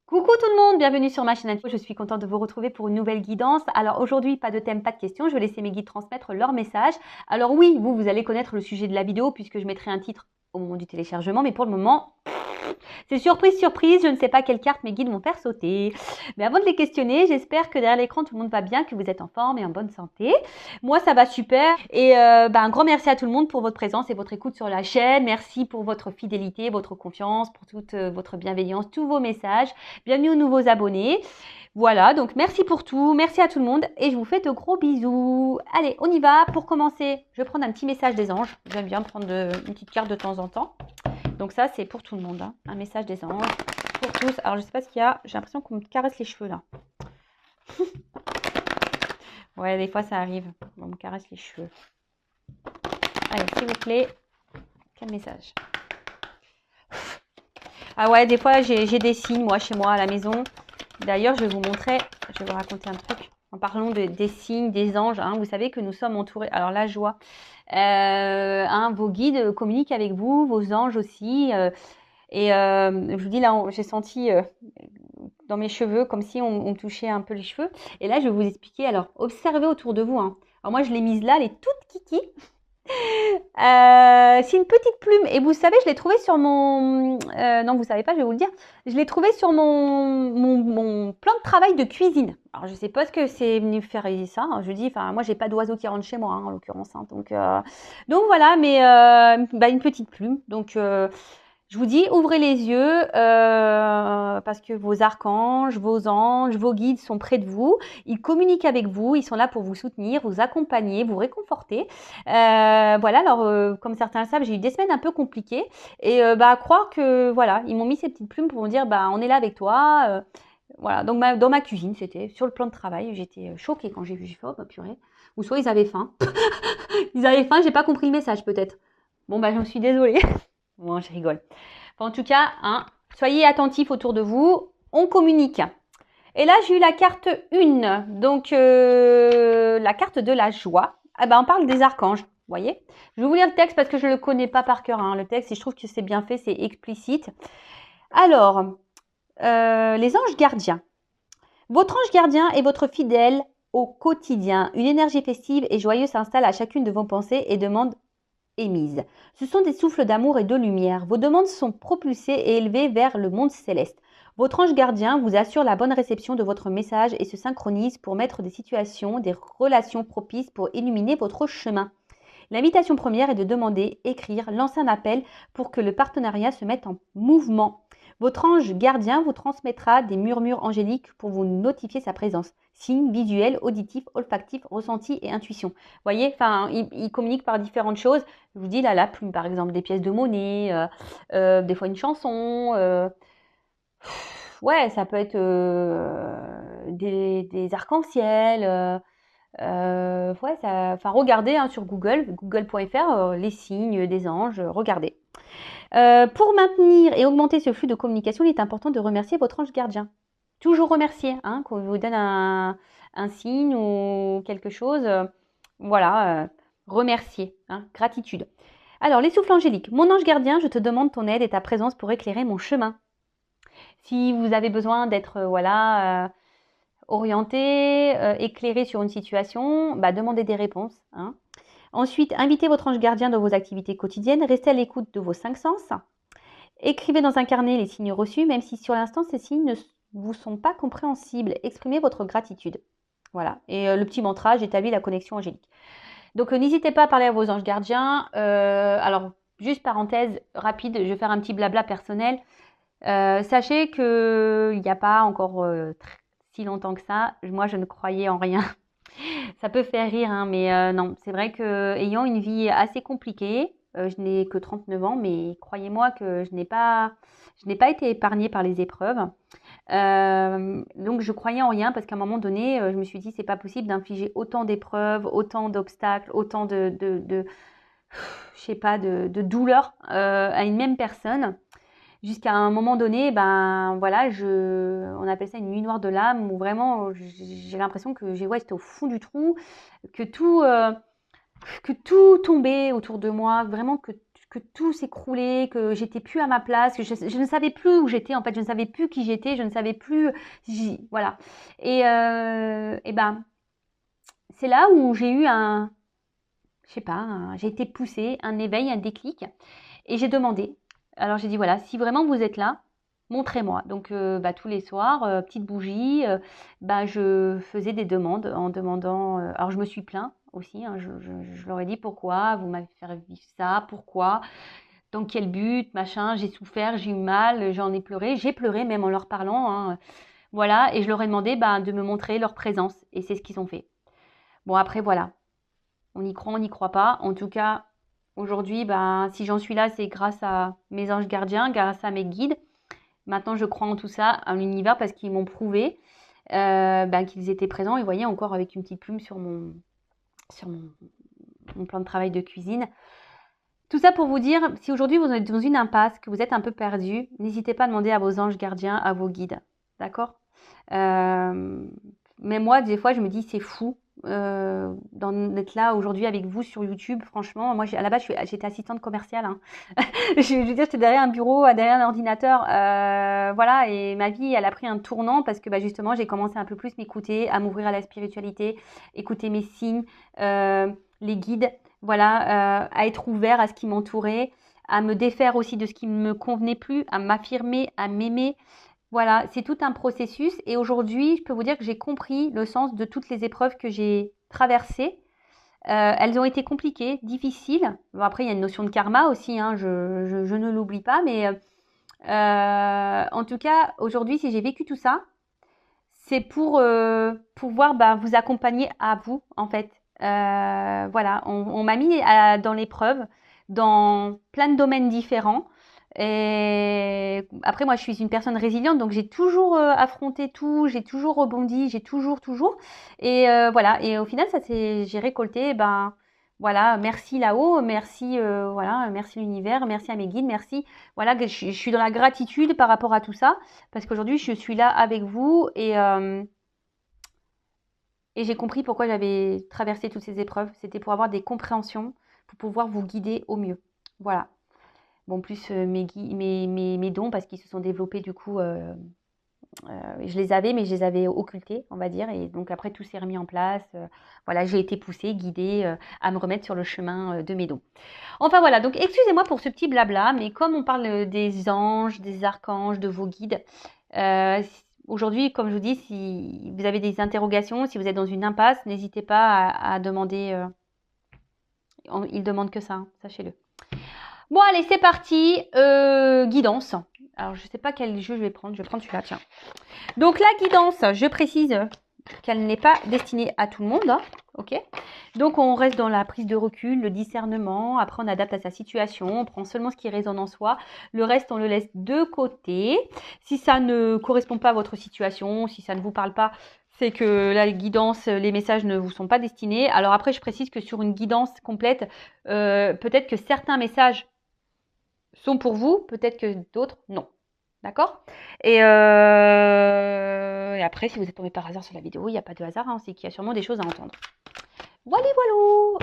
Coucou tout le monde, bienvenue sur ma chaîne info. Je suis contente de vous retrouver pour une nouvelle guidance. Alors aujourd'hui, pas de thème, pas de questions. Je vais laisser mes guides transmettre leur message. Alors oui, vous allez connaître le sujet de la vidéo puisque je mettrai un titre au moment du téléchargement. Mais pour le moment, c'est surprise, surprise. Je ne sais pas quelle carte mes guides vont faire sauter. Mais avant de les questionner, j'espère que derrière l'écran, tout le monde va bien, que vous êtes en forme et en bonne santé. Moi, ça va super. Et un grand merci à tout le monde pour votre présence et votre écoute sur la chaîne. Merci pour votre fidélité, votre confiance, pour toute votre bienveillance, tous vos messages. Bienvenue aux nouveaux abonnés. Voilà, donc merci pour tout, merci à tout le monde et je vous fais de gros bisous. Allez, on y va. Pour commencer, je vais prendre un petit message des anges. J'aime bien prendre une petite carte de temps en temps. Donc ça, c'est pour tout le monde, hein. Un message des anges pour tous. Alors, je ne sais pas ce qu'il y a. J'ai l'impression qu'on me caresse les cheveux, là. Ouais, des fois, ça arrive. On me caresse les cheveux. Allez, s'il vous plaît, quel message? Ah ouais, des fois, j'ai des signes, moi, chez moi, à la maison. D'ailleurs, je vais vous montrer, je vais vous raconter un truc. En parlant des signes, des anges, hein, vous savez que nous sommes entourés. Alors, la joie. Vos guides communiquent avec vous, vos anges aussi. Je vous dis, là, j'ai senti dans mes cheveux comme si on touchait un peu les cheveux. Et là, je vais vous expliquer. Alors, observez autour de vous, hein. Alors, moi, je l'ai mise là, elle est toute kiki. C'est une petite plume. Et vous savez, je l'ai trouvée sur mon... non, vous savez pas, je vais vous le dire. Je l'ai trouvée sur mon plan de travail de cuisine. Alors, je sais pas ce que c'est venu faire ça. Je vous dis, enfin, moi, j'ai pas d'oiseaux qui rentrent chez moi, hein, en l'occurrence, hein. Donc voilà, mais une petite plume. Donc, je vous dis, ouvrez les yeux parce que vos archanges, vos anges, vos guides sont près de vous. Ils communiquent avec vous. Ils sont là pour vous soutenir, vous accompagner, vous réconforter. Voilà, alors comme certains le savent, j'ai eu des semaines un peu compliquées. Et à croire que, voilà, ils m'ont mis ces petites plumes pour me dire, on est là avec toi. Voilà, donc dans ma cuisine, c'était sur le plan de travail. J'étais choquée quand j'ai vu, oh, purée. Ou soit ils avaient faim. Ils avaient faim, j'ai pas compris le message peut-être. Bon, j'en suis désolée. Bon, je rigole. Enfin, en tout cas, hein, soyez attentifs autour de vous. On communique. Et là, j'ai eu la carte 1. Donc, la carte de la joie. On parle des archanges. Vous voyez? Je vais vous lire le texte parce que je ne le connais pas par cœur, hein, le texte. Et je trouve que c'est bien fait, c'est explicite. Alors, les anges gardiens. Votre ange gardien est votre fidèle au quotidien. Une énergie festive et joyeuse s'installe à chacune de vos pensées et demande émises. Ce sont des souffles d'amour et de lumière. Vos demandes sont propulsées et élevées vers le monde céleste. Votre ange gardien vous assure la bonne réception de votre message et se synchronise pour mettre des situations, des relations propices pour illuminer votre chemin. L'invitation première est de demander, écrire, lancer un appel pour que le partenariat se mette en mouvement. Votre ange gardien vous transmettra des murmures angéliques pour vous notifier sa présence. Signes visuels, auditifs, olfactifs, ressentis et intuition. Vous voyez, il communique par différentes choses. Je vous dis là, la plume par exemple, des pièces de monnaie, des fois une chanson. Ouais, ça peut être des arcs-en-ciel. Regardez, hein, sur google.fr, les signes des anges, regardez. Pour maintenir et augmenter ce flux de communication, il est important de remercier votre ange gardien. Toujours remercier, hein, quand il vous donne un signe ou quelque chose. Remercier, hein, gratitude. Alors, les souffles angéliques. Mon ange gardien, je te demande ton aide et ta présence pour éclairer mon chemin. Si vous avez besoin d'être, orienté, éclairé sur une situation, demandez des réponses, hein. Ensuite, invitez votre ange gardien dans vos activités quotidiennes. Restez à l'écoute de vos 5 sens. Écrivez dans un carnet les signes reçus, même si sur l'instant, ces signes ne vous sont pas compréhensibles. Exprimez votre gratitude. Voilà. Et le petit mantra, j'établis la connexion angélique. Donc, n'hésitez pas à parler à vos anges gardiens. Alors, juste parenthèse rapide, je vais faire un petit blabla personnel. Sachez qu'il n'y a pas encore si longtemps que ça, moi, je ne croyais en rien. Ça peut faire rire, hein, mais non, c'est vrai que ayant une vie assez compliquée, je n'ai que 39 ans, mais croyez-moi que je n'ai pas été épargnée par les épreuves. Donc je croyais en rien parce qu'à un moment donné, je me suis dit c'est pas possible d'infliger autant d'épreuves, autant d'obstacles, autant de douleurs à une même personne. Jusqu'à un moment donné, on appelle ça une nuit noire de l'âme, où vraiment j'ai l'impression que j'étais au fond du trou, que tout tombait autour de moi, vraiment que que tout s'écroulait, que j'étais plus à ma place, que je ne savais plus où j'étais, en fait, je ne savais plus qui j'étais, je ne savais plus, voilà. Et ben, c'est là où j'ai eu je sais pas, j'ai été poussée, un éveil, un déclic, et j'ai demandé. Alors j'ai dit voilà, si vraiment vous êtes là, montrez-moi. Donc tous les soirs, petite bougie, je faisais des demandes en demandant. Alors je me suis plaint aussi, hein, je leur ai dit pourquoi vous m'avez fait vivre ça, pourquoi, dans quel but, machin. J'ai souffert, j'ai eu mal, j'en ai pleuré, j'ai pleuré même en leur parlant, hein, voilà. Et je leur ai demandé de me montrer leur présence, et c'est ce qu'ils ont fait. Bon après voilà, on y croit, on n'y croit pas. En tout cas, aujourd'hui, si j'en suis là, c'est grâce à mes anges gardiens, grâce à mes guides. Maintenant, je crois en tout ça, en l'univers, parce qu'ils m'ont prouvé qu'ils étaient présents. Et vous voyez, encore avec une petite plume sur mon plan de travail de cuisine. Tout ça pour vous dire, si aujourd'hui vous êtes dans une impasse, que vous êtes un peu perdu, n'hésitez pas à demander à vos anges gardiens, à vos guides. D'accord Mais moi, des fois, je me dis, c'est fou d'être là aujourd'hui avec vous sur YouTube. Franchement, moi, à la base, j'étais assistante commerciale. Hein. je veux dire, j'étais derrière un bureau, derrière un ordinateur. Voilà, et ma vie, elle a pris un tournant parce que justement, j'ai commencé un peu plus m'écouter, à m'ouvrir à la spiritualité, écouter mes signes, les guides, voilà, à être ouvert à ce qui m'entourait, à me défaire aussi de ce qui ne me convenait plus, à m'affirmer, à m'aimer. Voilà, c'est tout un processus et aujourd'hui, je peux vous dire que j'ai compris le sens de toutes les épreuves que j'ai traversées. Elles ont été compliquées, difficiles. Bon, après, il y a une notion de karma aussi, hein, je ne l'oublie pas, mais en tout cas, aujourd'hui, si j'ai vécu tout ça, c'est pour pouvoir vous accompagner à vous, en fait. Voilà, on m'a mis dans l'épreuve, dans plein de domaines différents. Et après, moi, je suis une personne résiliente, donc j'ai toujours affronté tout, j'ai toujours rebondi, j'ai toujours. Et voilà, et au final, j'ai récolté, voilà, merci là-haut, merci, voilà, merci l'univers, merci à mes guides, merci. Voilà, je suis dans la gratitude par rapport à tout ça, parce qu'aujourd'hui, je suis là avec vous et j'ai compris pourquoi j'avais traversé toutes ces épreuves. C'était pour avoir des compréhensions, pour pouvoir vous guider au mieux. Voilà. Bon, plus mes dons, parce qu'ils se sont développés du coup, je les avais, mais je les avais occultés, on va dire. Et donc après, tout s'est remis en place. Voilà, j'ai été poussée, guidée à me remettre sur le chemin de mes dons. Enfin voilà, donc excusez-moi pour ce petit blabla, mais comme on parle des anges, des archanges, de vos guides, aujourd'hui, comme je vous dis, si vous avez des interrogations, si vous êtes dans une impasse, n'hésitez pas à demander. Ils demandent que ça, hein, sachez-le. Bon, allez, c'est parti. Guidance. Alors, je ne sais pas quel jeu je vais prendre. Je vais prendre celui-là, tiens. Donc, la guidance, je précise qu'elle n'est pas destinée à tout le monde. Hein, ok. Donc, on reste dans la prise de recul, le discernement. Après, on adapte à sa situation. On prend seulement ce qui résonne en soi. Le reste, on le laisse de côté. Si ça ne correspond pas à votre situation, si ça ne vous parle pas, c'est que la guidance, les messages ne vous sont pas destinés. Alors après, je précise que sur une guidance complète, peut-être que certains messages sont pour vous, peut-être que d'autres, non. D'accord et après, si vous êtes tombé par hasard sur la vidéo, il n'y a pas de hasard, hein, c'est qu'il y a sûrement des choses à entendre. Voilà, voilou.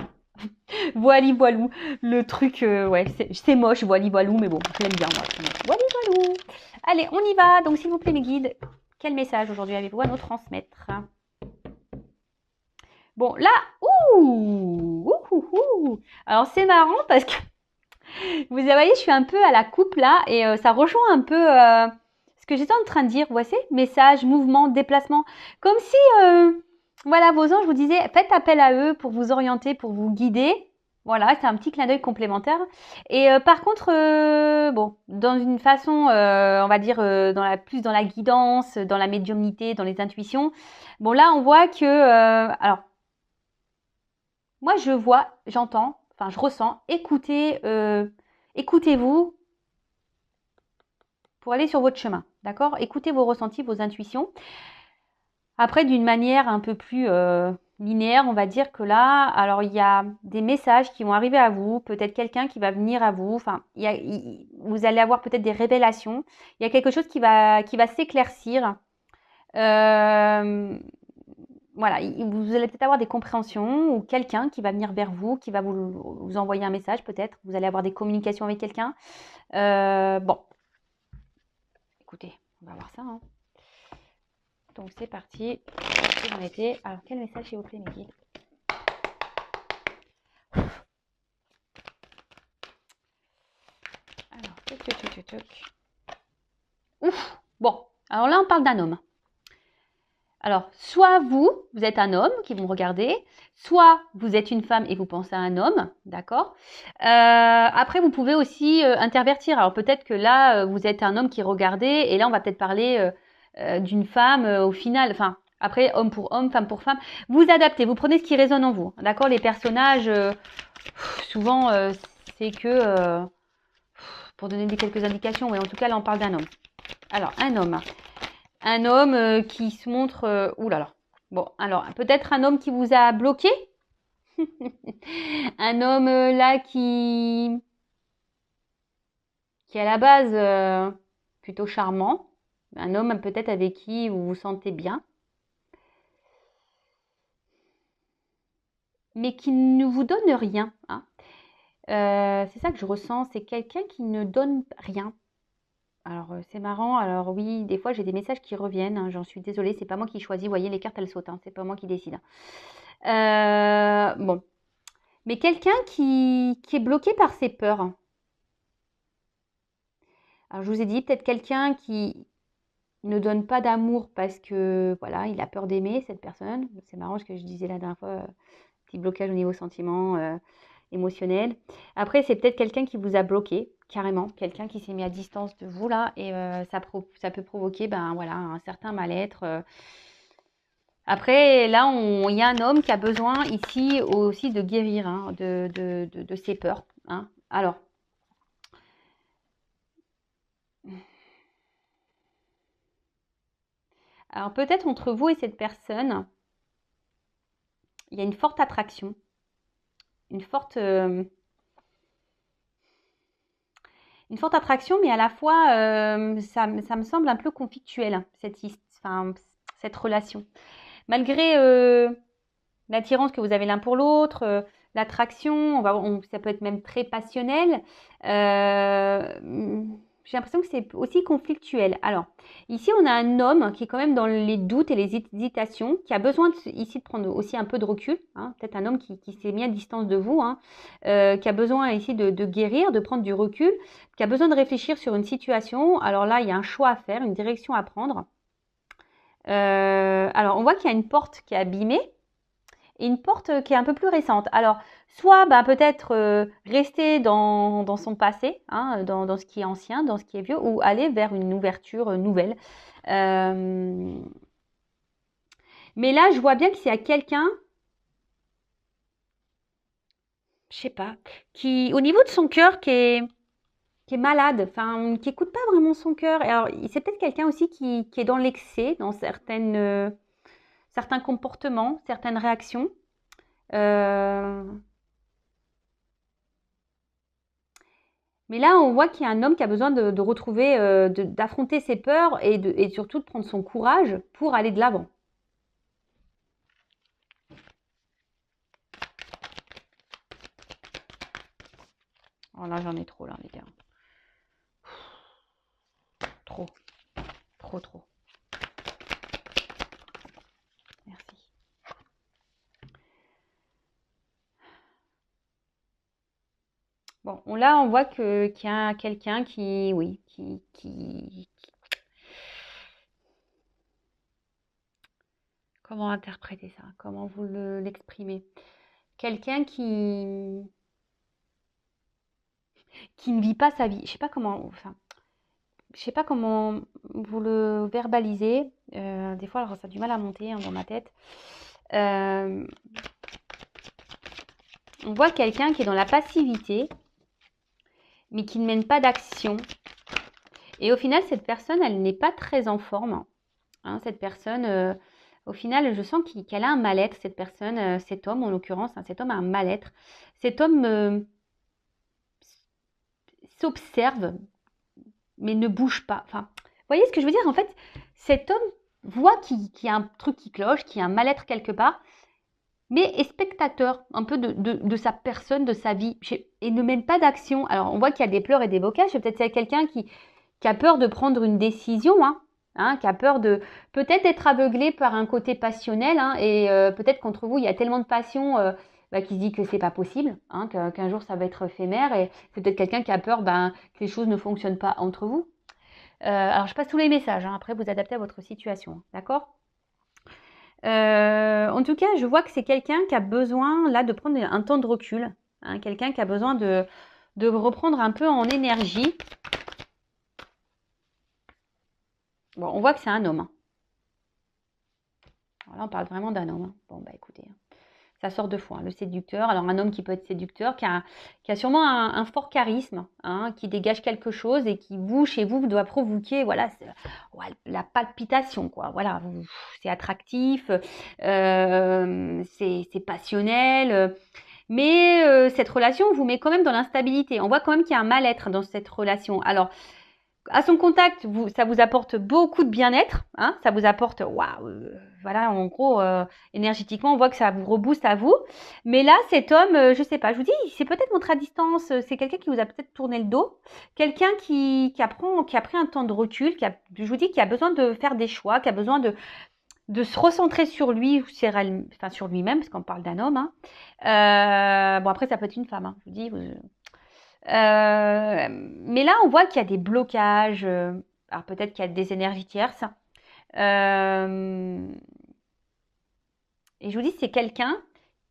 Voili voilou, le truc, ouais, c'est moche, voili voilou, mais bon, je l'aime bien, moi. Voili voilou. Allez, on y va. Donc, s'il vous plaît, mes guides, quel message aujourd'hui avez-vous à nous transmettre? Bon, là, alors c'est marrant parce que vous voyez, je suis un peu à la coupe là et ça rejoint un peu ce que j'étais en train de dire. Vous voyez, message, mouvement, déplacement. Comme si, voilà, vos anges vous disaient, faites appel à eux pour vous orienter, pour vous guider. Voilà, c'est un petit clin d'œil complémentaire. Et par contre, bon, dans une façon, on va dire, plus dans la guidance, dans la médiumnité, dans les intuitions. Bon, là, on voit que, alors, moi, je vois, j'entends, enfin, je ressens, écoutez-vous pour aller sur votre chemin, d'accord? Écoutez vos ressentis, vos intuitions. Après, d'une manière un peu plus linéaire, on va dire que là, alors il y a des messages qui vont arriver à vous, peut-être quelqu'un qui va venir à vous, enfin, vous allez avoir peut-être des révélations. Il y a quelque chose qui va s'éclaircir. voilà, vous allez peut-être avoir des compréhensions ou quelqu'un qui va venir vers vous, qui va vous envoyer un message peut-être. Vous allez avoir des communications avec quelqu'un. Bon, écoutez, on va voir ça. Hein. Donc c'est parti. J'en étais. Alors quel message s'il vous plaît, Mehdi? Alors, toc. Ouf. Bon, alors là on parle d'un homme. Alors, soit vous êtes un homme qui vont regarder, soit vous êtes une femme et vous pensez à un homme, d'accord. Après, vous pouvez aussi intervertir. Alors, peut-être que là, vous êtes un homme qui regardait, et là, on va peut-être parler d'une femme au final. Enfin, après, homme pour homme, femme pour femme. Vous adaptez, vous prenez ce qui résonne en vous, d'accord. Les personnages, souvent, c'est que, pour donner quelques indications, mais en tout cas, là, on parle d'un homme. Alors, un homme. Un homme qui se montre... ouh là là. Bon, alors, peut-être un homme qui vous a bloqué. Un homme là qui est à la base plutôt charmant. Un homme peut-être avec qui vous vous sentez bien. Mais qui ne vous donne rien. Hein. C'est ça que je ressens. C'est quelqu'un qui ne donne rien. Alors, c'est marrant. Alors oui, des fois, j'ai des messages qui reviennent. Hein. J'en suis désolée. C'est pas moi qui choisis. Vous voyez, les cartes, elles sautent. Hein. C'est pas moi qui décide. Bon. Mais quelqu'un qui est bloqué par ses peurs. Alors, je vous ai dit, peut-être quelqu'un qui ne donne pas d'amour parce que, voilà, il a peur d'aimer cette personne. C'est marrant ce que je disais la dernière fois. Petit blocage au niveau sentiment, émotionnel. Après, c'est peut-être quelqu'un qui vous a bloqué, carrément. Quelqu'un qui s'est mis à distance de vous, là. Et ça peut provoquer, ben, voilà, un certain mal-être. Après, là, il y a un homme qui a besoin ici aussi de guérir hein, de ses peurs. Hein. Alors, peut-être entre vous et cette personne, il y a une forte attraction, une forte attraction, mais à la fois, ça me semble un peu conflictuel, cette relation. Malgré l'attirance que vous avez l'un pour l'autre, l'attraction, ça peut être même très passionnel. J'ai l'impression que c'est aussi conflictuel. Alors, ici, on a un homme qui est quand même dans les doutes et les hésitations, qui a besoin ici de prendre aussi un peu de recul. Hein, peut-être un homme qui s'est mis à distance de vous, hein, qui a besoin ici de guérir, de prendre du recul, qui a besoin de réfléchir sur une situation. Alors là, il y a un choix à faire, une direction à prendre. Alors, on voit qu'il y a une porte qui est abîmée et une porte qui est un peu plus récente. Alors, soit peut-être rester dans son passé, hein, dans ce qui est ancien, dans ce qui est vieux, ou aller vers une ouverture nouvelle. Mais là, je vois bien qu'il y a quelqu'un, je sais pas, qui, au niveau de son cœur, qui est malade, enfin, qui écoute pas vraiment son cœur. Alors, c'est peut-être quelqu'un aussi qui est dans l'excès, dans certains comportements, certaines réactions. Mais là, on voit qu'il y a un homme qui a besoin de retrouver, d'affronter ses peurs et surtout de prendre son courage pour aller de l'avant. Oh là, j'en ai trop, là, les gars. Trop. Trop. Merci. Bon, là, on voit qu'il y a quelqu'un qui, oui, qui... Comment interpréter ça? Comment vous l'exprimez? Quelqu'un qui ne vit pas sa vie. Je sais pas comment, enfin, je sais pas comment vous le verbalisez. Des fois, alors, ça a du mal à monter hein, dans ma tête. On voit quelqu'un qui est dans la passivité, mais qui ne mène pas d'action. Et au final, cette personne, elle n'est pas très en forme. Hein, cette personne, au final, je sens qu'elle a un mal-être, cette personne, cet homme en l'occurrence, hein, cet homme a un mal-être. Cet homme s'observe, mais ne bouge pas. Enfin, vous voyez ce que je veux dire? En fait, cet homme voit qu'il y a un truc qui cloche, qu'il y a un mal-être quelque part, mais est spectateur un peu de sa personne, de sa vie, et ne mène pas d'action. Alors, on voit qu'il y a des pleurs et des bocages. Peut-être c'est quelqu'un qui a peur de prendre une décision, qui a peur de peut-être d'être aveuglé par un côté passionnel, et peut-être qu'entre vous, il y a tellement de passion qui se dit que c'est pas possible, qu'un jour ça va être éphémère, et c'est peut-être quelqu'un qui a peur que les choses ne fonctionnent pas entre vous. Alors, je passe tous les messages, après vous adaptez à votre situation, d'accord ? En tout cas, je vois que c'est quelqu'un qui a besoin là de prendre un temps de recul, quelqu'un qui a besoin de reprendre un peu en énergie. Bon, on voit que c'est un homme. Alors là, on parle vraiment d'un homme. Bon, bah écoutez, ça sort de fois, le séducteur. Alors un homme qui peut être séducteur, qui a sûrement un fort charisme, qui dégage quelque chose et qui, chez vous, doit provoquer, voilà, la palpitation, quoi. Voilà, c'est attractif, c'est passionnel. Mais cette relation vous met quand même dans l'instabilité. On voit quand même qu'il y a un mal-être dans cette relation. Alors, à son contact, ça vous apporte beaucoup de bien-être, ça vous apporte, voilà, en gros, énergétiquement, on voit que ça vous rebooste à vous. Mais là, cet homme, je sais pas, je vous dis, c'est peut-être montré à distance, c'est quelqu'un qui vous a peut-être tourné le dos, quelqu'un qui a pris un temps de recul, je vous dis, qui a besoin de faire des choix, qui a besoin de se recentrer sur lui, enfin sur lui-même, parce qu'on parle d'un homme. Bon, après, ça peut être une femme, je vous dis. Mais là, on voit qu'il y a des blocages. Alors peut-être qu'il y a des énergies tierces. Et je vous dis, c'est quelqu'un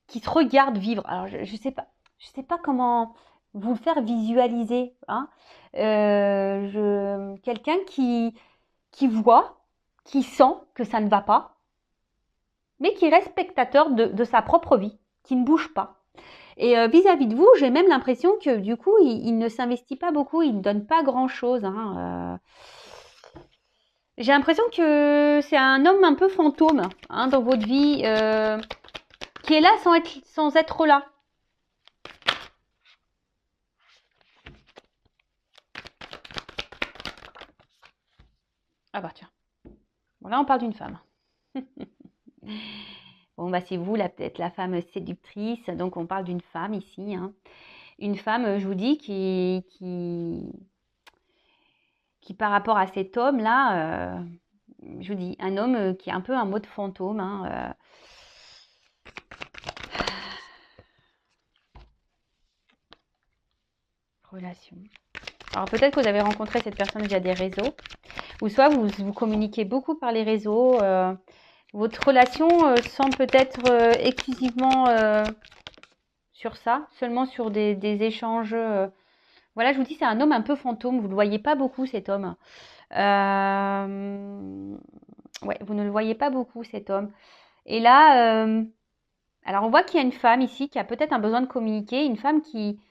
qui se regarde vivre. Alors je sais pas comment vous le faire visualiser. Quelqu'un qui voit, qui sent que ça ne va pas, mais qui reste spectateur de sa propre vie, qui ne bouge pas. Et vis-à-vis de vous, j'ai même l'impression que du coup, il ne s'investit pas beaucoup, il ne donne pas grand-chose. J'ai l'impression que c'est un homme un peu fantôme dans votre vie, qui est là sans être là. Ah bah tiens. Bon, là, on parle d'une femme. Bon, bah c'est vous, peut-être la femme séductrice. Donc, on parle d'une femme ici. Une femme, je vous dis, qui par rapport à cet homme-là, je vous dis, un homme qui est un peu un mode fantôme. Relation. Alors peut-être que vous avez rencontré cette personne via des réseaux, ou soit vous communiquez beaucoup par les réseaux. Votre relation semble peut-être exclusivement sur ça, seulement sur des échanges. Voilà, je vous dis, c'est un homme un peu fantôme. Vous ne le voyez pas beaucoup, cet homme. Ouais, vous ne le voyez pas beaucoup, cet homme. Et là, alors on voit qu'il y a une femme ici qui a peut-être un besoin de communiquer, une femme qui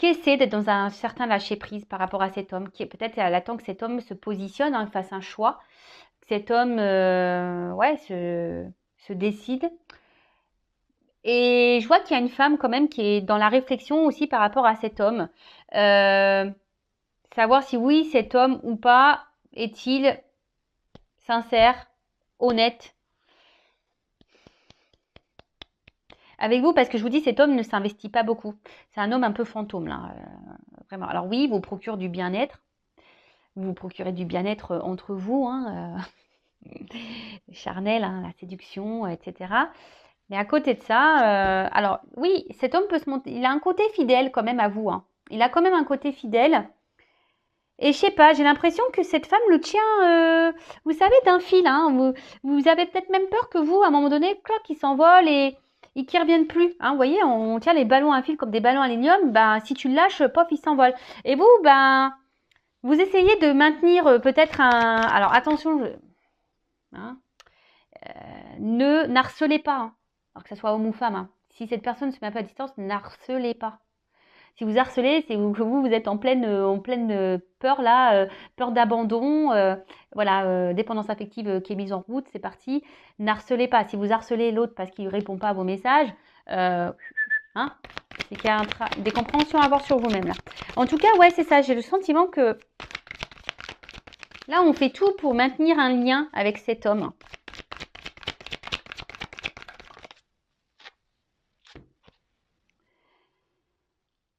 essaie d'être dans un certain lâcher-prise par rapport à cet homme, qui est peut-être, elle attend que cet homme se positionne, fasse un choix, que cet homme se décide. Et je vois qu'il y a une femme quand même qui est dans la réflexion aussi par rapport à cet homme. Savoir si oui, cet homme ou pas est-il sincère, honnête avec vous, parce que je vous dis, cet homme ne s'investit pas beaucoup. C'est un homme un peu fantôme, là, vraiment. Alors oui, il vous procure du bien-être. Vous vous procurez du bien-être entre vous, charnel, la séduction, etc. Mais à côté de ça, alors oui, cet homme peut se monter. Il a un côté fidèle quand même à vous. Il a quand même un côté fidèle. Et je sais pas, j'ai l'impression que cette femme le tient, vous savez, d'un fil. Vous avez peut-être même peur que vous, à un moment donné, clac, il s'envole et qui ne reviennent plus. Vous voyez, on tient les ballons à un fil comme des ballons aluminium. Si tu le lâches, pof, il s'envole. Et vous, vous essayez de maintenir peut-être un... Alors attention, ne n'harcelez pas, alors que ce soit homme ou femme. Si cette personne ne se met pas à distance, n'harcelez pas. Si vous harcelez, c'est que vous êtes en pleine peur là, peur d'abandon, dépendance affective qui est mise en route, c'est parti. N'harcelez pas. Si vous harcelez l'autre parce qu'il ne répond pas à vos messages, c'est qu'il y a des compréhensions à avoir sur vous-même là. En tout cas, ouais, c'est ça. J'ai le sentiment que Là, on fait tout pour maintenir un lien avec cet homme.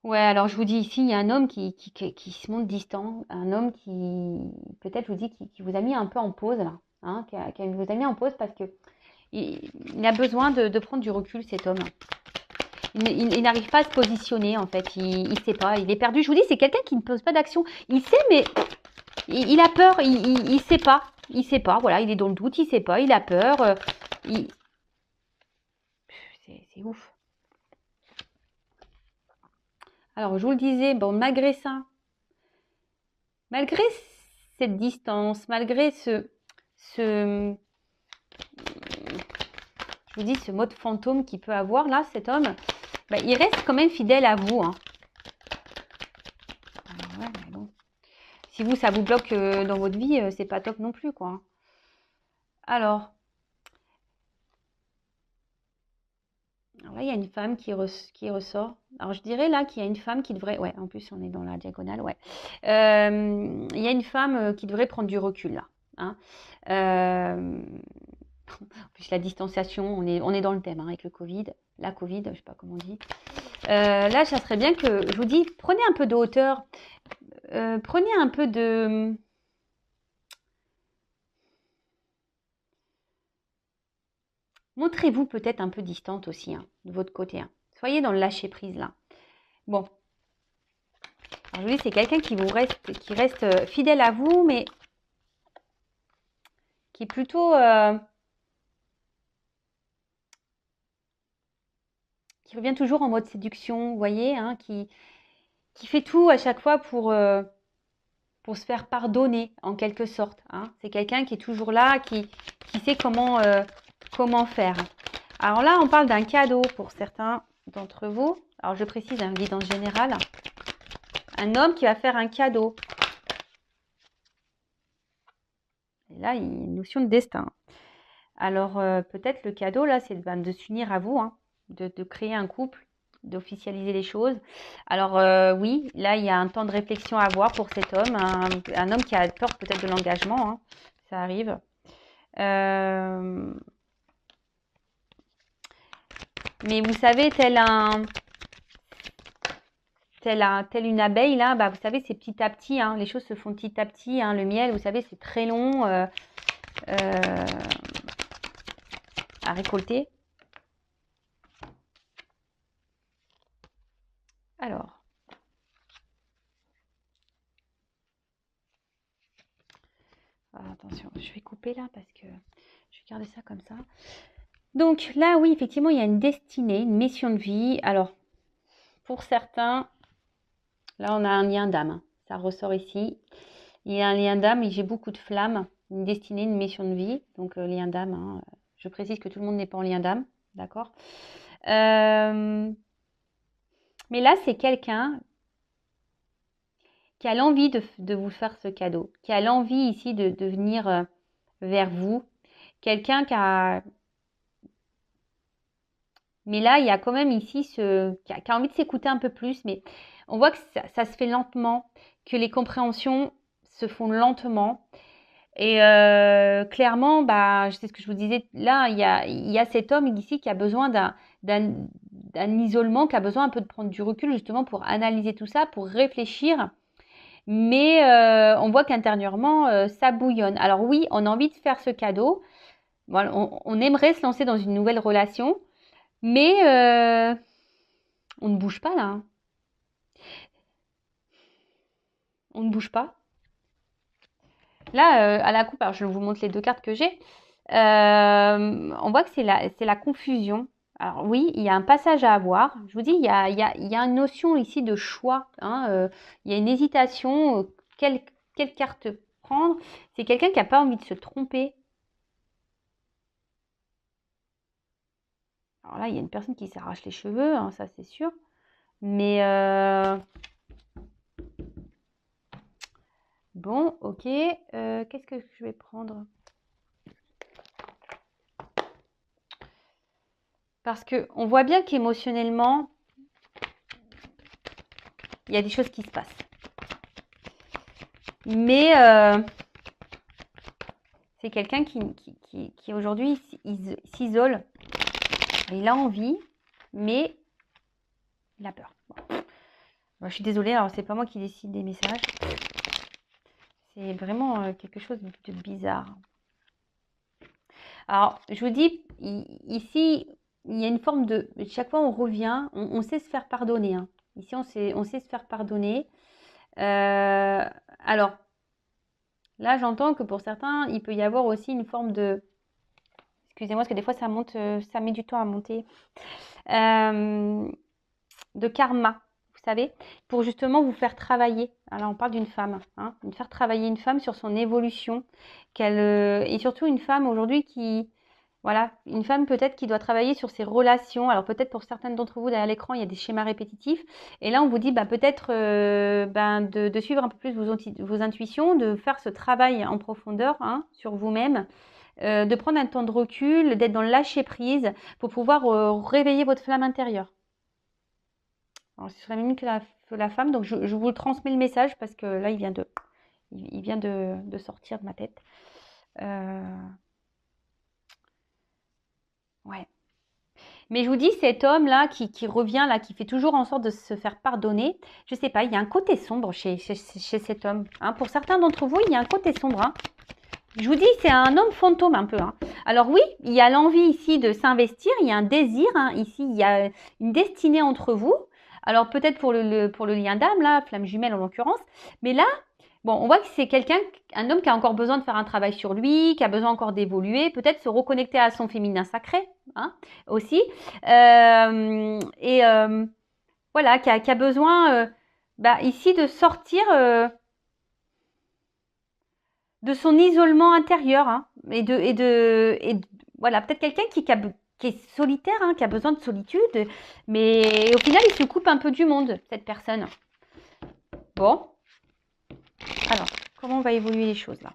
Ouais, alors je vous dis ici, il y a un homme qui se montre distant, un homme qui, peut-être, je vous dis, qui vous a mis un peu en pause, là, hein, qui vous a mis en pause parce que il a besoin de prendre du recul, cet homme. Il n'arrive pas à se positionner, en fait, il ne sait pas, il est perdu. Je vous dis, c'est quelqu'un qui ne pose pas d'action. Il sait, mais il a peur, il sait pas. Il sait pas, voilà, il est dans le doute, il sait pas, il a peur. C'est ouf. Alors, je vous le disais, bon, malgré ça, malgré cette distance, malgré je vous dis, ce mode fantôme qu'il peut avoir là, cet homme, bah, il reste quand même fidèle à vous. Hein. Ouais, bon. Si vous, ça vous bloque dans votre vie, c'est pas top non plus, quoi. Alors là, il y a une femme qui ressort. Alors, je dirais là qu'il y a une femme qui devrait... Ouais, en plus, on est dans la diagonale, ouais. Il y a une femme qui devrait prendre du recul, là. Hein. En plus, la distanciation, on est dans le thème, hein, avec le Covid. La Covid, je sais pas comment on dit. Là, ça serait bien que... Je vous dis, prenez un peu de hauteur. Prenez un peu de... Montrez-vous peut-être un peu distante aussi, hein, de votre côté. Hein. Soyez dans le lâcher-prise, là. Bon. Alors, je vous dis, c'est quelqu'un qui reste fidèle à vous, mais qui est plutôt... qui revient toujours en mode séduction, vous voyez, hein, qui fait tout à chaque fois pour se faire pardonner, en quelque sorte. Hein. C'est quelqu'un qui est toujours là, qui sait comment faire. Alors là, on parle d'un cadeau pour certains d'entre vous. Alors, je précise, une guidance générale. Un homme qui va faire un cadeau. Et là, il y a une notion de destin. Alors, peut-être le cadeau, là, c'est de s'unir à vous, hein, de créer un couple, d'officialiser les choses. Alors, oui, là, il y a un temps de réflexion à avoir pour cet homme. Un homme qui a peur peut-être de l'engagement. Hein, ça arrive. Mais vous savez, telle une abeille, là, bah, vous savez, c'est petit à petit. Hein, les choses se font petit à petit. Hein, le miel, vous savez, c'est très long à récolter. Alors, attention, je vais couper là parce que je vais garder ça comme ça. Donc là, oui, effectivement, il y a une destinée, une mission de vie. Alors, pour certains, là, on a un lien d'âme. Ça ressort ici. Il y a un lien d'âme et j'ai beaucoup de flammes. Une destinée, une mission de vie. Donc, lien d'âme. Hein. Je précise que tout le monde n'est pas en lien d'âme. D'accord. Mais là, c'est quelqu'un qui a l'envie de vous faire ce cadeau. Qui a l'envie ici de venir vers vous. Quelqu'un qui a... Mais là, il y a quand même ici qui a envie de s'écouter un peu plus. Mais on voit que ça se fait lentement, que les compréhensions se font lentement. Et clairement, bah, c'est ce que je vous disais, là, il y a cet homme ici qui a besoin d'un isolement, qui a besoin un peu de prendre du recul justement pour analyser tout ça, pour réfléchir. Mais on voit qu'intérieurement, ça bouillonne. Alors oui, on a envie de faire ce cadeau. Bon, on aimerait se lancer dans une nouvelle relation. Mais on ne bouge pas là. Hein. On ne bouge pas. Là, à la coupe, alors je vous montre les deux cartes que j'ai. On voit que c'est la confusion. Alors oui, il y a un passage à avoir. Je vous dis, il y a une notion ici de choix. Hein, il y a une hésitation. Quelle carte prendre? C'est quelqu'un qui n'a pas envie de se tromper. Alors là, il y a une personne qui s'arrache les cheveux, hein, ça c'est sûr. Mais bon, ok. Qu'est-ce que je vais prendre? Parce qu'on voit bien qu'émotionnellement, il y a des choses qui se passent. Mais c'est quelqu'un qui aujourd'hui s'isole. Il a envie, mais il a peur. Bon. Moi, je suis désolée, alors c'est pas moi qui décide des messages. C'est vraiment quelque chose de bizarre. Alors, je vous dis, ici, il y a une forme de... Chaque fois, on revient, on sait se faire pardonner. Hein. Ici, on sait se faire pardonner. Alors, là, j'entends que pour certains, il peut y avoir aussi une forme de... Excusez-moi, parce que des fois, ça monte, ça met du temps à monter. De karma, vous savez, pour justement vous faire travailler. Alors, on parle d'une femme, hein, de faire travailler une femme sur son évolution, et surtout une femme aujourd'hui qui... Voilà, une femme peut-être qui doit travailler sur ses relations. Alors peut-être pour certaines d'entre vous derrière l'écran, il y a des schémas répétitifs. Et là, on vous dit peut-être de suivre un peu plus vos intuitions, de faire ce travail en profondeur hein, sur vous-même, de prendre un temps de recul, d'être dans le lâcher-prise pour pouvoir réveiller votre flamme intérieure. Alors, ce serait mieux que la femme. Donc, je vous transmets le message parce que là, il vient de sortir de ma tête. Ouais. Mais je vous dis, cet homme-là qui revient, là, qui fait toujours en sorte de se faire pardonner, je ne sais pas, il y a un côté sombre chez cet homme. Hein. Pour certains d'entre vous, il y a un côté sombre. Hein. Je vous dis, c'est un homme fantôme un peu. Hein. Alors oui, il y a l'envie ici de s'investir, il y a un désir. Hein. Ici, il y a une destinée entre vous. Alors peut-être pour le lien d'âme, là, flamme jumelle en l'occurrence. Mais là, bon, on voit que c'est un homme qui a encore besoin de faire un travail sur lui, qui a besoin encore d'évoluer, peut-être se reconnecter à son féminin sacré, hein, aussi. Voilà, qui a besoin ici de sortir de son isolement intérieur. Hein, voilà, peut-être quelqu'un qui est solitaire, hein, qui a besoin de solitude, mais au final, il se coupe un peu du monde, cette personne. Bon. Alors, comment on va évoluer les choses, là?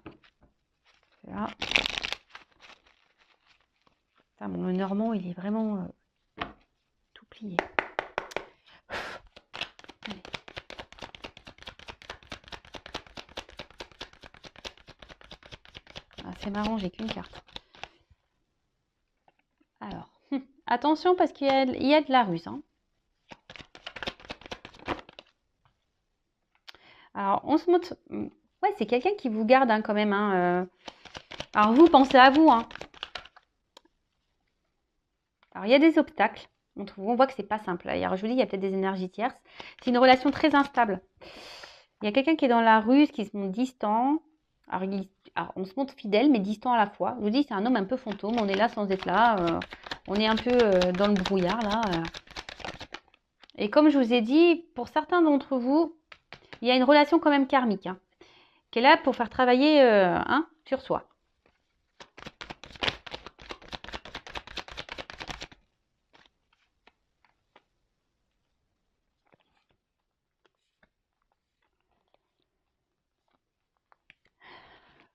Putain, mon Normand, il est vraiment tout plié. Allez. Ah, c'est marrant, j'ai qu'une carte. Alors, attention parce qu'il y a de la ruse. Hein. Alors, on se montre... Ouais, c'est quelqu'un qui vous garde hein, quand même. Hein, Alors, vous, pensez à vous. Hein. Alors, il y a des obstacles. On voit que c'est pas simple. Alors, je vous dis, il y a peut-être des énergies tierces. C'est une relation très instable. Il y a quelqu'un qui est dans la ruse, qui se montre distant. Alors, on se montre fidèle, mais distant à la fois. Je vous dis, c'est un homme un peu fantôme. On est là sans être là. On est un peu dans le brouillard, là. Et comme je vous ai dit, pour certains d'entre vous, il y a une relation quand même karmique, hein, qui est là pour faire travailler sur soi.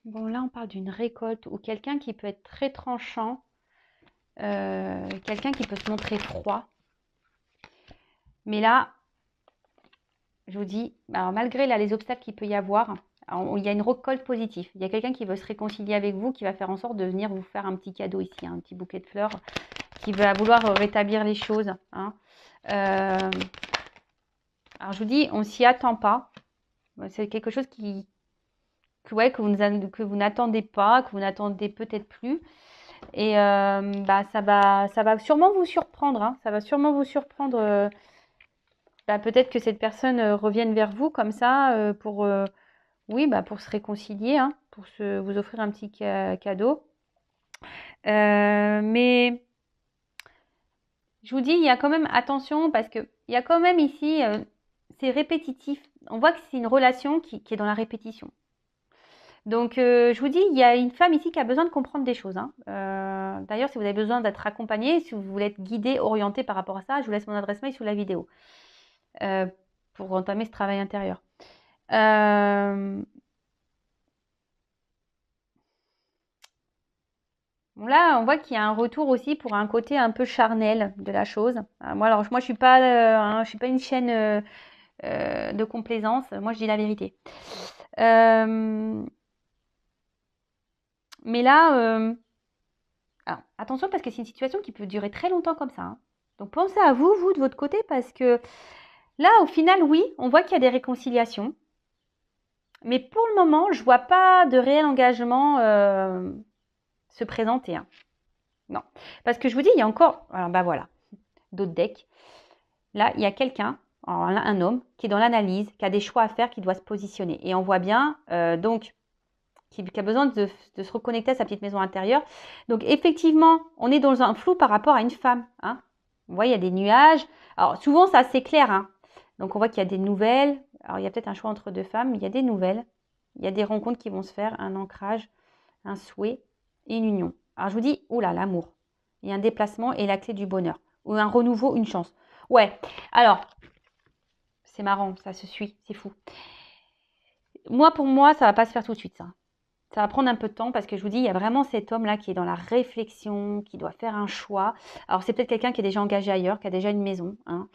Bon, là, on parle d'une récolte ou quelqu'un qui peut être très tranchant, quelqu'un qui peut se montrer froid. Mais là, je vous dis, alors malgré là, les obstacles qu'il peut y avoir, il y a une récolte positive. Il y a quelqu'un qui veut se réconcilier avec vous, qui va faire en sorte de venir vous faire un petit cadeau ici, un petit bouquet de fleurs, qui va vouloir rétablir les choses. Hein. Alors, je vous dis, on ne s'y attend pas. C'est quelque chose que vous n'attendez pas, que vous n'attendez peut-être plus. Et ça va sûrement vous surprendre. Hein. Ça va sûrement vous surprendre. Peut-être que cette personne revienne vers vous comme ça pour se réconcilier, hein, pour vous offrir un petit cadeau. Mais je vous dis, il y a quand même attention parce que il y a quand même ici, c'est répétitif. On voit que c'est une relation qui est dans la répétition. Donc, je vous dis, il y a une femme ici qui a besoin de comprendre des choses. Hein. D'ailleurs, si vous avez besoin d'être accompagné, si vous voulez être guidé, orienté par rapport à ça, je vous laisse mon adresse mail sous la vidéo pour entamer ce travail intérieur. Bon, là, on voit qu'il y a un retour aussi pour un côté un peu charnel de la chose. Moi, je suis pas une chaîne de complaisance. Moi, je dis la vérité. Mais là, alors, attention parce que c'est une situation qui peut durer très longtemps comme ça, hein. Donc pensez à vous, de votre côté, parce que là, au final, oui, on voit qu'il y a des réconciliations. Mais pour le moment, je vois pas de réel engagement se présenter, hein. Non. Parce que je vous dis, il y a encore... Alors, bah voilà, d'autres decks. Là, il y a quelqu'un, un homme, qui est dans l'analyse, qui a des choix à faire, qui doit se positionner. Et on voit bien, donc, qui a besoin de se reconnecter à sa petite maison intérieure. Donc, effectivement, on est dans un flou par rapport à une femme, hein. Vous voyez, il y a des nuages. Alors, souvent, c'est assez clair, hein. Donc, on voit qu'il y a des nouvelles. Alors, il y a peut-être un choix entre deux femmes, mais il y a des nouvelles. Il y a des rencontres qui vont se faire, un ancrage, un souhait et une union. Alors, je vous dis, oula, l'amour. Il y a un déplacement et la clé du bonheur. Ou un renouveau, une chance. Ouais, alors, c'est marrant, ça se suit, c'est fou. Moi, pour moi, ça ne va pas se faire tout de suite, ça. Ça va prendre un peu de temps parce que je vous dis, il y a vraiment cet homme-là qui est dans la réflexion, qui doit faire un choix. Alors, c'est peut-être quelqu'un qui est déjà engagé ailleurs, qui a déjà une maison, hein.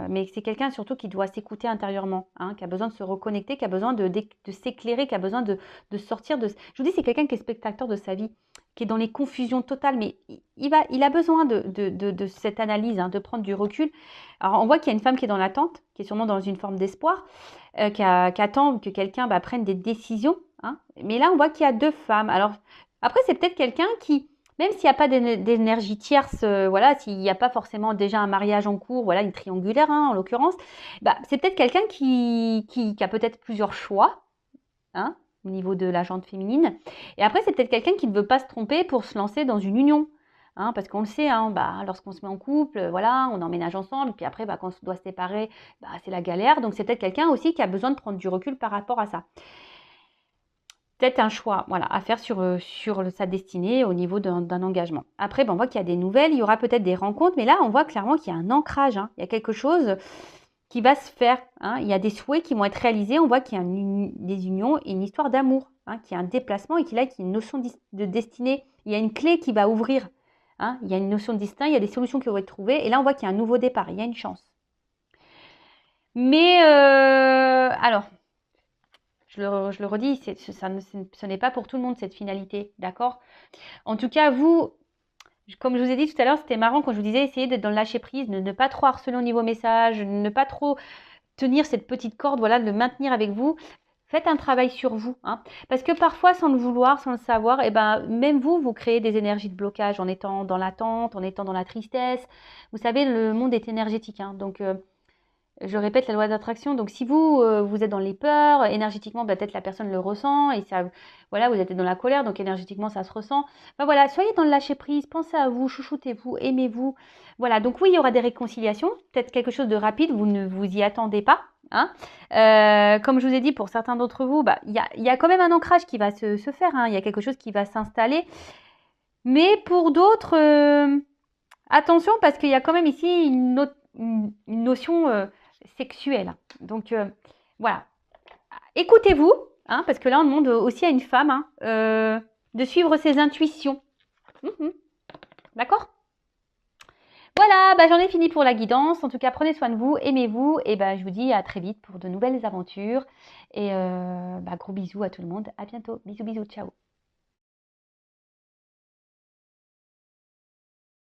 Mais c'est quelqu'un surtout qui doit s'écouter intérieurement, hein, qui a besoin de se reconnecter, qui a besoin de s'éclairer, qui a besoin de sortir de... Je vous dis, c'est quelqu'un qui est spectateur de sa vie, qui est dans les confusions totales, mais il a besoin de cette analyse, hein, de prendre du recul. Alors, on voit qu'il y a une femme qui est dans l'attente, qui est sûrement dans une forme d'espoir, qui attend que quelqu'un prenne des décisions, hein. Mais là, on voit qu'il y a deux femmes. Alors, après, c'est peut-être quelqu'un qui, même s'il n'y a pas d'énergie tierce, voilà, s'il n'y a pas forcément déjà un mariage en cours, voilà, une triangulaire, hein, en l'occurrence, c'est peut-être quelqu'un qui a peut-être plusieurs choix, hein, au niveau de la jante féminine. Et après, c'est peut-être quelqu'un qui ne veut pas se tromper pour se lancer dans une union. Hein, parce qu'on le sait, hein, lorsqu'on se met en couple, voilà, on emménage ensemble, puis après, quand on doit se séparer, c'est la galère. Donc, c'est peut-être quelqu'un aussi qui a besoin de prendre du recul par rapport à ça. Peut-être un choix, voilà, à faire sur sa destinée au niveau d'un engagement. Après, on voit qu'il y a des nouvelles, il y aura peut-être des rencontres, mais là, on voit clairement qu'il y a un ancrage, hein. Il y a quelque chose qui va se faire, hein. Il y a des souhaits qui vont être réalisés. On voit qu'il y a des unions et une histoire d'amour, hein, qu'il y a un déplacement et qu'il y a une notion de destinée. Il y a une clé qui va ouvrir, hein. Il y a une notion de destin, il y a des solutions qui vont être trouvées. Et là, on voit qu'il y a un nouveau départ, il y a une chance. Mais, alors, je le redis, ce n'est pas pour tout le monde cette finalité, d'accord? En tout cas, vous, comme je vous ai dit tout à l'heure, c'était marrant quand je vous disais, essayez d'être dans le lâcher prise, ne pas trop harceler au niveau message, ne pas trop tenir cette petite corde, voilà, de le maintenir avec vous. Faites un travail sur vous, hein, parce que parfois, sans le vouloir, sans le savoir, même vous créez des énergies de blocage en étant dans l'attente, en étant dans la tristesse. Vous savez, le monde est énergétique, hein, donc je répète la loi d'attraction. Donc, si vous êtes dans les peurs, énergétiquement, peut-être la personne le ressent et ça, voilà, vous êtes dans la colère, donc énergétiquement, ça se ressent. Voilà, soyez dans le lâcher prise, pensez à vous, chouchoutez-vous, aimez-vous. Voilà, donc oui, il y aura des réconciliations, peut-être quelque chose de rapide, vous ne vous y attendez pas, hein. Comme je vous ai dit, pour certains d'entre vous, il y a quand même un ancrage qui va se faire, hein. Il y a quelque chose qui va s'installer. Mais pour d'autres, attention, parce qu'il y a quand même ici une notion sexuelle. Donc, voilà. Écoutez-vous, hein, parce que là, on demande aussi à une femme, hein, de suivre ses intuitions. D'accord? Voilà, j'en ai fini pour la guidance. En tout cas, prenez soin de vous, aimez-vous. Et je vous dis à très vite pour de nouvelles aventures. Et gros bisous à tout le monde. À bientôt. Bisous, bisous, ciao.